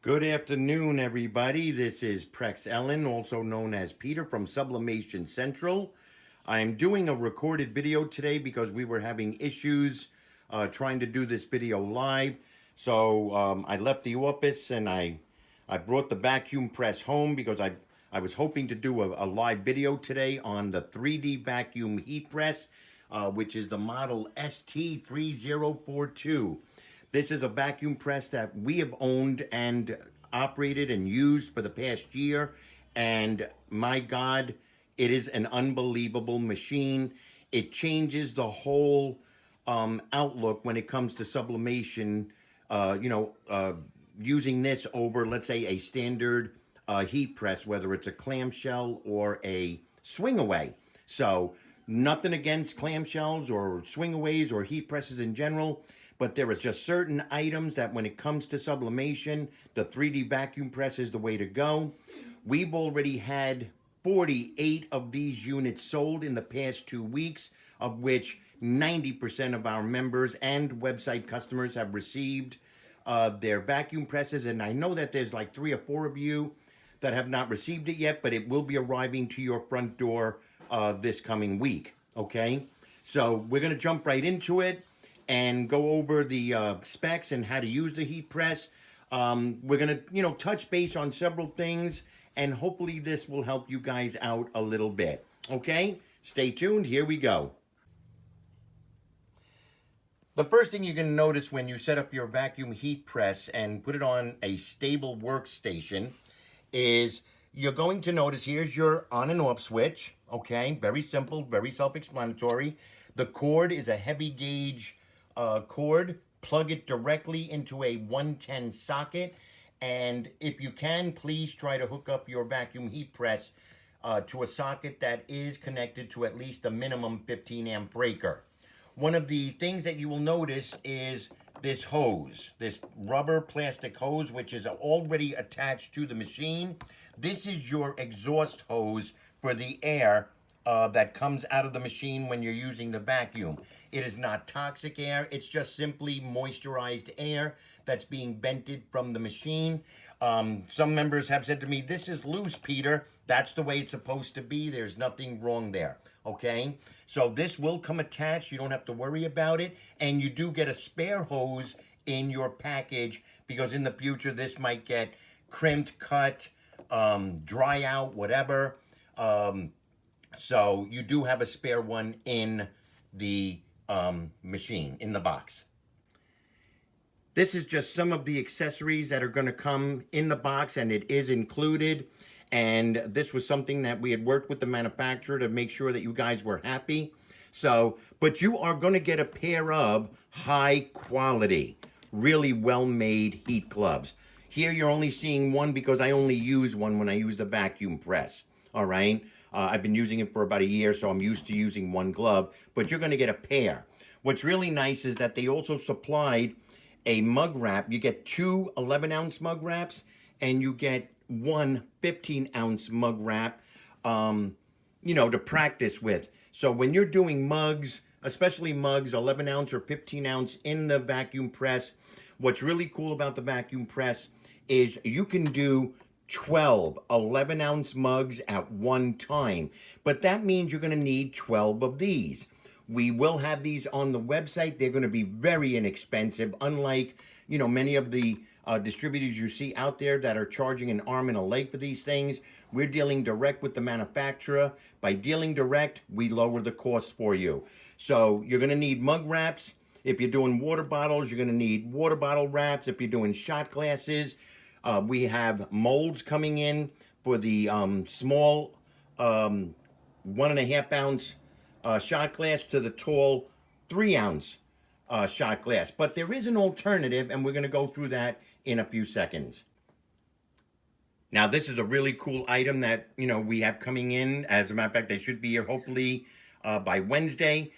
Good afternoon, everybody. This is Prex Ellen, also known as Peter from Sublimation Central. I'm doing a recorded video today because we were having issues trying to do this video live. So I left the office and I brought the vacuum press home because I was hoping to do a live video today on the 3D vacuum heat press, which is the model ST3042. This is a vacuum press that we have owned and operated and used for the past year. And my God, it is an unbelievable machine. It changes the whole outlook when it comes to sublimation. Using this over, let's say, a standard heat press, whether it's a clamshell or a swing away. So, nothing against clamshells or swing aways or heat presses in general, but there is just certain items that when it comes to sublimation, the 3D vacuum press is the way to go. We've already had 48 of these units sold in the past 2 weeks, of which 90% of our members and website customers have received their vacuum presses. And I know that there's like 3 or 4 of you that have not received it yet, but it will be arriving to your front door this coming week. Okay, so we're going to jump right into it and go over the specs and how to use the heat press. We're going to, touch base on several things, and hopefully this will help you guys out a little bit. Okay, stay tuned. Here we go. The first thing you're going to notice when you set up your vacuum heat press and put it on a stable workstation is you're going to notice here's your on and off switch. Okay, very simple, very self-explanatory. The cord is a heavy gauge cord. Plug it directly into a 110 socket, and if you can, please try to hook up your vacuum heat press to a socket that is connected to at least a minimum 15 amp breaker. One of the things that you will notice is this hose, this rubber plastic hose, which is already attached to the machine. This is your exhaust hose for the air that comes out of the machine when you're using the vacuum. It is not toxic air. It's just simply moisturized air that's being vented from the machine. Some members have said to me, this is loose, Peter. That's the way it's supposed to be. There's nothing wrong there. Okay, so this will come attached. You don't have to worry about it. And you do get a spare hose in your package because in the future this might get crimped, cut, dry out, whatever. So you do have a spare one in the machine, in the box. This is just some of the accessories that are going to come in the box, and it is included. And this was something that we had worked with the manufacturer to make sure that you guys were happy. So, but you are going to get a pair of high quality, really well-made heat gloves. Here you're only seeing one because I only use one when I use the vacuum press. All right. I've been using it for about a year, so I'm used to using one glove, but you're going to get a pair. What's really nice is that they also supplied a mug wrap. You get 2 11-ounce mug wraps, and you get 1 15-ounce mug wrap, to practice with. So when you're doing mugs, especially mugs, 11-ounce or 15-ounce in the vacuum press, what's really cool about the vacuum press is you can do 12 11-ounce mugs at one time, but that means you're going to need 12 of these. We will have these on the website. They're going to be very inexpensive, unlike many of the distributors you see out there that are charging an arm and a leg for these things. We're dealing direct with the manufacturer. By dealing direct, we lower the cost for you. So you're going to need mug wraps. If you're doing water bottles, you're going to need water bottle wraps. If you're doing shot glasses, we have molds coming in for the small 1.5 ounce shot glass to the tall 3 ounce shot glass. But there is an alternative, and we're going to go through that in a few seconds. Now, this is a really cool item that we have coming in. As a matter of fact, they should be here hopefully by Wednesday.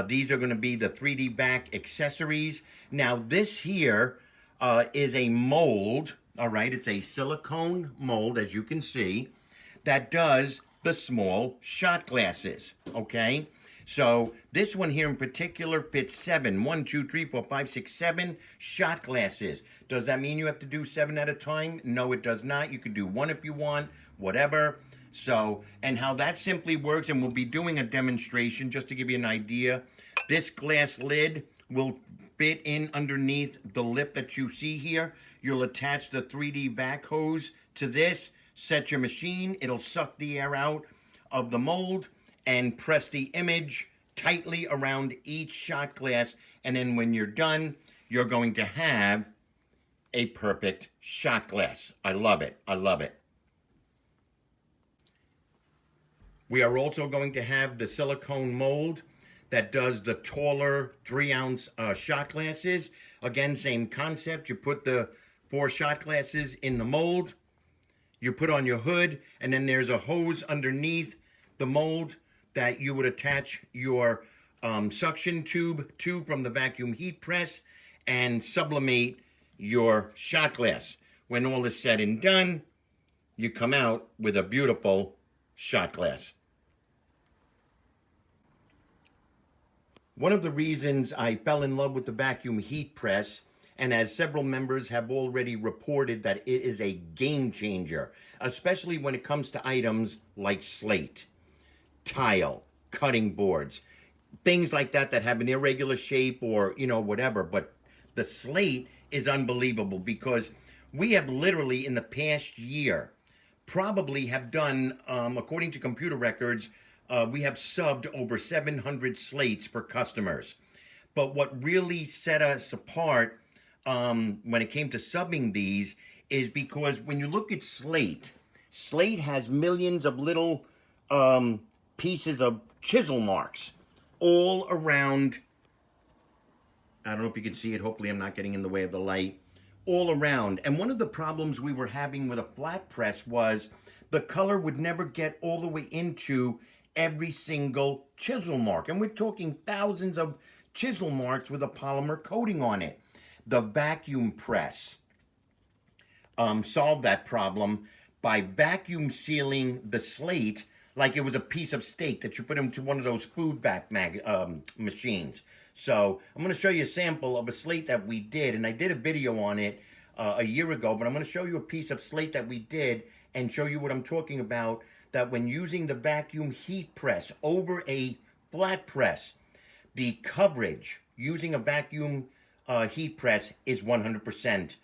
These are going to be the 3D vac accessories. Now, this here is a mold. All right, it's a silicone mold, as you can see, that does the small shot glasses, okay? So this one here in particular fits 7. 1, 2, 3, 4, 5, 6, 7 shot glasses. Does that mean you have to do 7 at a time? No, it does not. You could do 1 if you want, whatever. So, and how that simply works, and we'll be doing a demonstration just to give you an idea. This glass lid will fit in underneath the lip that you see here. You'll attach the 3D vac hose to this, set your machine, it'll suck the air out of the mold, and press the image tightly around each shot glass, and then when you're done, you're going to have a perfect shot glass. I love it. I love it. We are also going to have the silicone mold that does the taller 3-ounce shot glasses. Again, same concept. You put the 4 shot glasses in the mold, you put on your hood, and then there's a hose underneath the mold that you would attach your suction tube to from the vacuum heat press and sublimate your shot glass. When all is said and done, you come out with a beautiful shot glass. One of the reasons I fell in love with the vacuum heat press, and as several members have already reported, that it is a game changer, especially when it comes to items like slate, tile, cutting boards, things like that that have an irregular shape or, you know, whatever. But the slate is unbelievable because we have literally in the past year probably have done, according to computer records, we have subbed over 700 slates for customers. But what really set us apart when it came to subbing these is because when you look at slate, slate has millions of little pieces of chisel marks all around. I don't know if you can see it. Hopefully I'm not getting in the way of the light. All around. And one of the problems we were having with a flat press was the color would never get all the way into every single chisel mark. And we're talking thousands of chisel marks with a polymer coating on it. The vacuum press solved that problem by vacuum sealing the slate like it was a piece of steak that you put into one of those food back machines. So I'm going to show you a sample of a slate that we did, and I did a video on it a year ago, but I'm going to show you a piece of slate that we did and show you what I'm talking about, that when using the vacuum heat press over a flat press, the coverage using a vacuum heat press is 100%,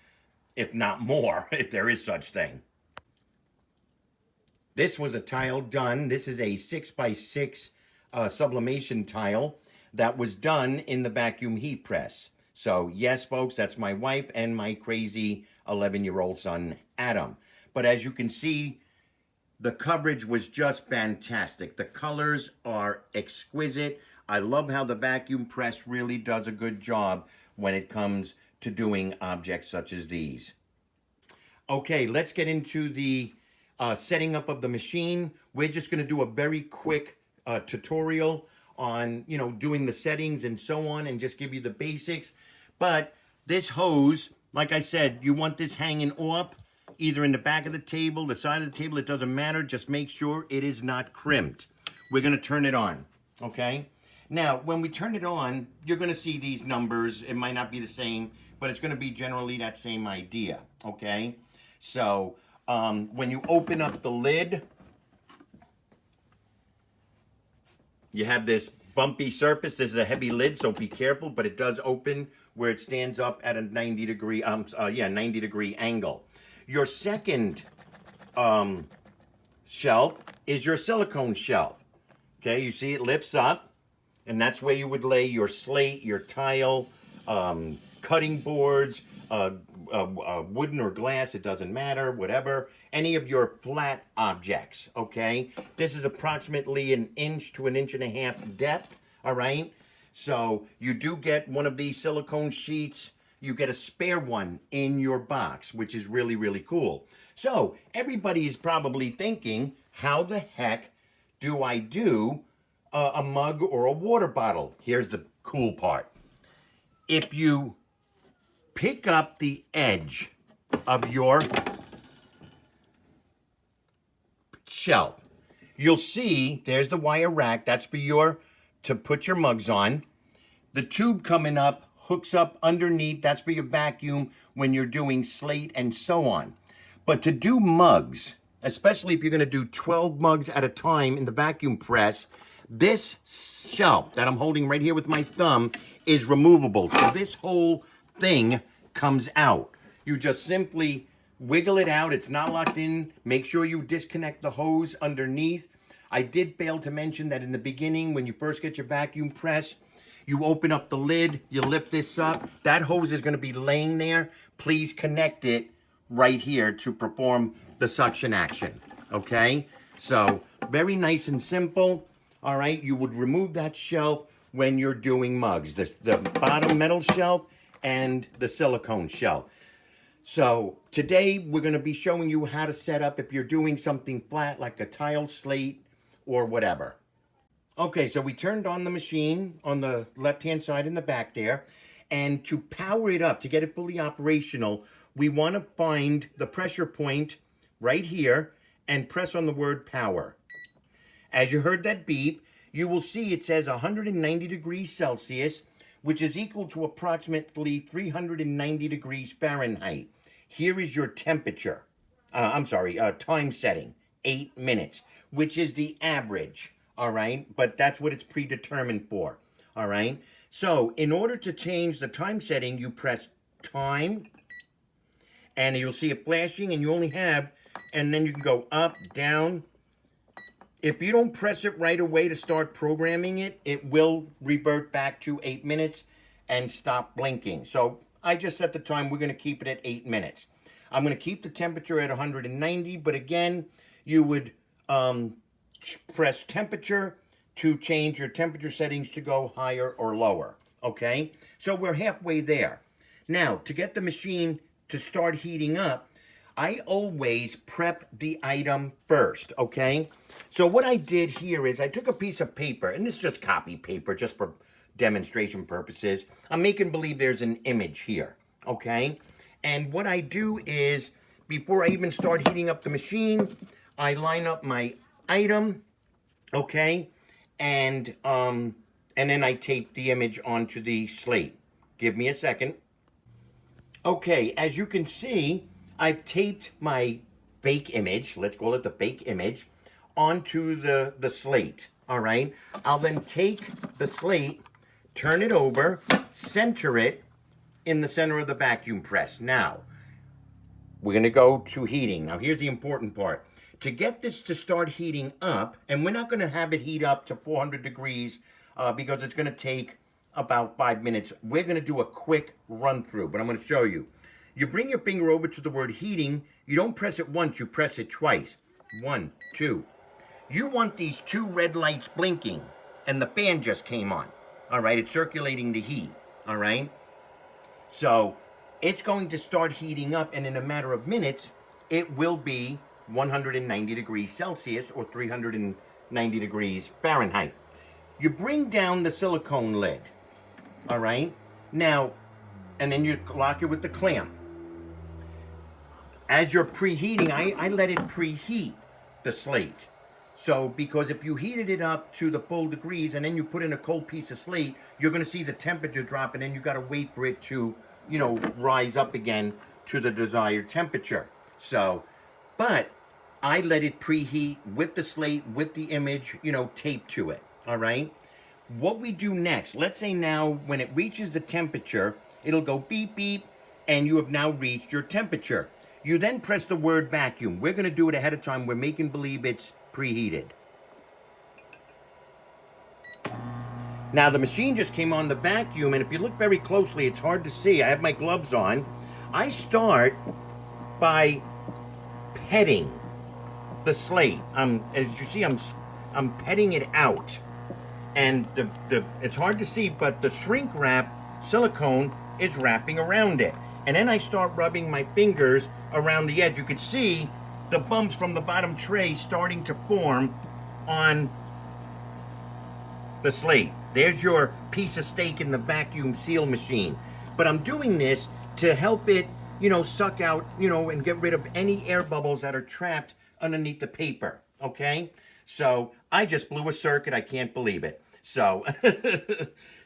if not more, if there is such thing. This was a tile done. This is a 6x6 sublimation tile that was done in the vacuum heat press. So yes, folks, that's my wife and my crazy 11-year-old son, Adam. But as you can see, the coverage was just fantastic. The colors are exquisite. I love how the vacuum press really does a good job when it comes to doing objects such as these. Okay, let's get into the setting up of the machine. We're just going to do a very quick tutorial on, you know, doing the settings and so on, and just give you the basics. But this hose, like I said, you want this hanging off either in the back of the table, the side of the table, it doesn't matter. Just make sure it is not crimped. We're going to turn it on, okay? Now, when we turn it on, you're going to see these numbers. It might not be the same, but it's going to be generally that same idea, okay? So, when you open up the lid, you have this bumpy surface. This is a heavy lid, so be careful, but it does open where it stands up at a 90 degree angle. Your second shelf is your silicone shelf. Okay, you see it lifts up, and that's where you would lay your slate, your tile, cutting boards, wooden or glass, it doesn't matter, whatever, any of your flat objects, okay? This is approximately 1 inch to 1.5 inches depth, all right? So you do get one of these silicone sheets. You get a spare one in your box, which is really, really cool. So everybody is probably thinking, how the heck do I do a mug or a water bottle? Here's the cool part. If you pick up the edge of your shelf, you'll see there's the wire rack. That's for your to put your mugs on. The tube coming up hooks up underneath. That's for your vacuum when you're doing slate and so on. But to do mugs, especially if you're going to do 12 mugs at a time in the vacuum press, this shelf that I'm holding right here with my thumb is removable. So this whole thing comes out. You just simply wiggle it out. It's not locked in. Make sure you disconnect the hose underneath. I did fail to mention that in the beginning, when you first get your vacuum press, you open up the lid, you lift this up. That hose is going to be laying there. Please connect it right here to perform the suction action, okay? So, very nice and simple, all right? You would remove that shelf when you're doing mugs, the bottom metal shelf and the silicone shelf. So, today we're going to be showing you how to set up if you're doing something flat like a tile slate or whatever. Okay, so we turned on the machine on the left-hand side in the back there, and to power it up, to get it fully operational, we want to find the pressure point right here and press on the word power. As you heard that beep, you will see it says 190 degrees Celsius, which is equal to approximately 390 degrees Fahrenheit. Here is your temperature. Time setting, 8 minutes, which is the average. All right, but that's what it's predetermined for. All right, so in order to change the time setting, you press time, and you'll see it flashing, and you only have, and then you can go up, down. If you don't press it right away to start programming it, it will revert back to 8 minutes and stop blinking. So I just set the time. We're going to keep it at 8 minutes. I'm going to keep the temperature at 190, but again, you would press temperature to change your temperature settings to go higher or lower, okay? So we're halfway there. Now, to get the machine to start heating up, I always prep the item first, okay? So what I did here is I took a piece of paper, and this is just copy paper, just for demonstration purposes. I'm making believe there's an image here, okay? And what I do is, before I even start heating up the machine, I line up my item, okay, and then I tape the image onto the slate. Give me a second. Okay, as you can see, I've taped my bake image, let's call it the bake image, onto the slate, all right? I'll then take the slate, turn it over, center it in the center of the vacuum press. Now, we're gonna go to heating. Now, here's the important part. To get this to start heating up, and we're not going to have it heat up to 400 degrees because it's going to take about 5 minutes. We're going to do a quick run through, but I'm going to show you. You bring your finger over to the word heating. You don't press it once, you press it twice. 1, 2. You want these 2 red lights blinking, and the fan just came on. All right, it's circulating the heat. All right. So it's going to start heating up, and in a matter of minutes, it will be 190 degrees Celsius or 390 degrees Fahrenheit. You bring down the silicone lid, all right? Now, and then you lock it with the clamp. As you're preheating, I let it preheat the slate. So, because if you heated it up to the full degrees and then you put in a cold piece of slate, you're going to see the temperature drop, and then you got to wait for it to, rise up again to the desired temperature. So, but I let it preheat with the slate, with the image, taped to it, all right? What we do next, let's say now when it reaches the temperature, it'll go beep, beep, and you have now reached your temperature. You then press the word vacuum. We're going to do it ahead of time. We're making believe it's preheated. Now the machine just came on the vacuum, and if you look very closely, it's hard to see. I have my gloves on. I start by petting the slate. As you see, I'm petting it out, and it's hard to see, but the shrink wrap silicone is wrapping around it. And then I start rubbing my fingers around the edge. You could see the bumps from the bottom tray starting to form on the slate. There's your piece of steak in the vacuum seal machine. But I'm doing this to help it, suck out, and get rid of any air bubbles that are trapped underneath the paper, okay? So I just blew a circuit. I can't believe it. So,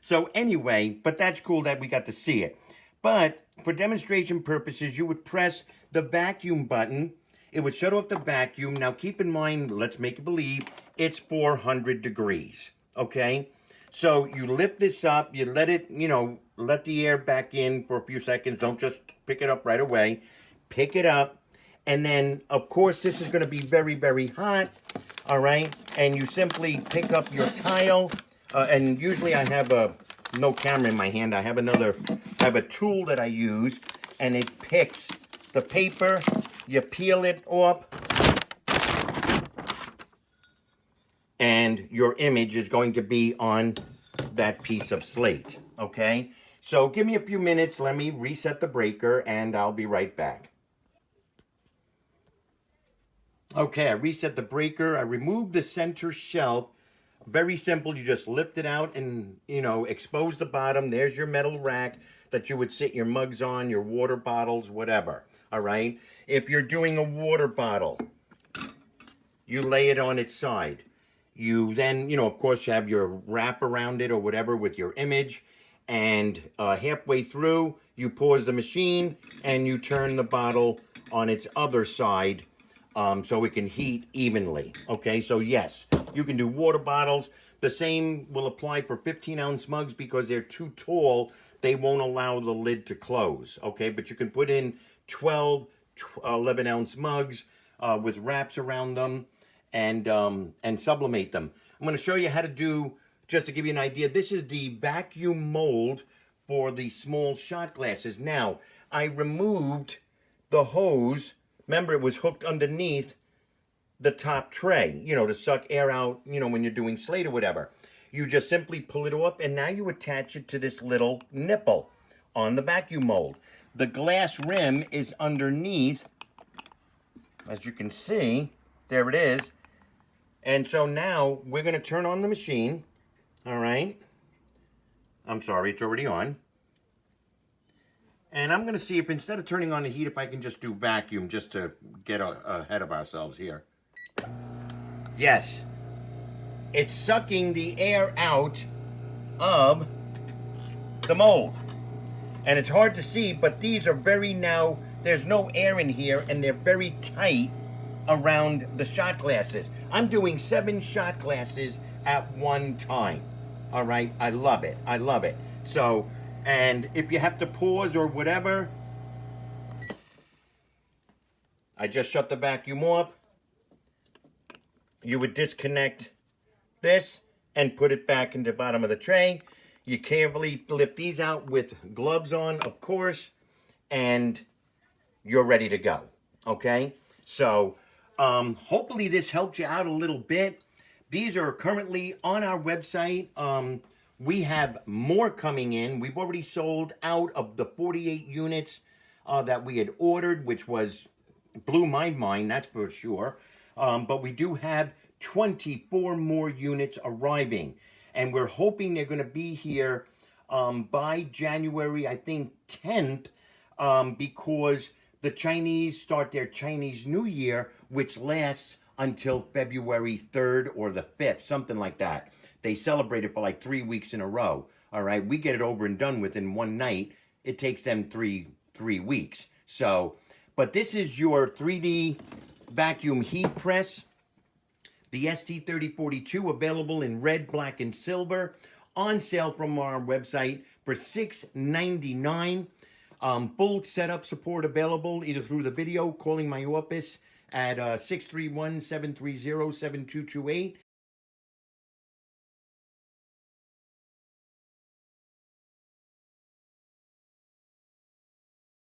so anyway, but that's cool that we got to see it. But for demonstration purposes, you would press the vacuum button. It would shut off the vacuum. Now keep in mind, let's make it believe it's 400 degrees, okay? So you lift this up, you let it, let the air back in for a few seconds. Don't just pick it up right away. Pick it up. And then, of course, this is going to be very, very hot, all right? And you simply pick up your tile. And usually I have no camera in my hand. I have a tool that I use, and it picks the paper. You peel it off, and your image is going to be on that piece of slate, okay? So give me a few minutes. Let me reset the breaker, and I'll be right back. Okay, I reset the breaker. I removed the center shelf. Very simple. You just lift it out and, expose the bottom. There's your metal rack that you would sit your mugs on, your water bottles, whatever. All right? If you're doing a water bottle, you lay it on its side. You then, of course, you have your wrap around it or whatever with your image. And halfway through, you pause the machine and you turn the bottle on its other side so it can heat evenly. Okay, so yes, you can do water bottles. The same will apply for 15-ounce mugs because they're too tall. They won't allow the lid to close. Okay, but you can put in 12, 11-ounce mugs with wraps around them and sublimate them. I'm going to show you how to do, just to give you an idea, this is the vacuum mold for the small shot glasses. Now, I removed the hose. Remember, it was hooked underneath the top tray, to suck air out, when you're doing slate or whatever. You just simply pull it off, and now you attach it to this little nipple on the vacuum mold. The glass rim is underneath, as you can see. There it is. And so now we're going to turn on the machine. All right. I'm sorry, it's already on. And I'm going to see if instead of turning on the heat, if I can just do vacuum just to get ahead of ourselves here. Yes. It's sucking the air out of the mold. And it's hard to see, but these are there's no air in here, and they're very tight around the shot glasses. I'm doing 7 shot glasses at one time. All right, I love it. I love it. So, and if you have to pause or whatever, I just shut the vacuum off. You would disconnect this and put it back into the bottom of the tray. You carefully lift these out with gloves on, of course, and you're ready to go. Okay? So, hopefully this helped you out a little bit. These are currently on our website. We have more coming in. We've already sold out of the 48 units that we had ordered, which blew my mind, that's for sure. But we do have 24 more units arriving. And we're hoping they're going to be here by January, I think, 10th, because the Chinese start their Chinese New Year, which lasts until February 3rd or the 5th, something like that. They celebrate it for like 3 weeks in a row. All right, we get it over and done with in one night. It takes them three weeks. So, but this is your 3D vacuum heat press. The ST3042 available in red, black, and silver. On sale from our website for $6.99. Full setup support available either through the video, calling my office at 631-730-7228,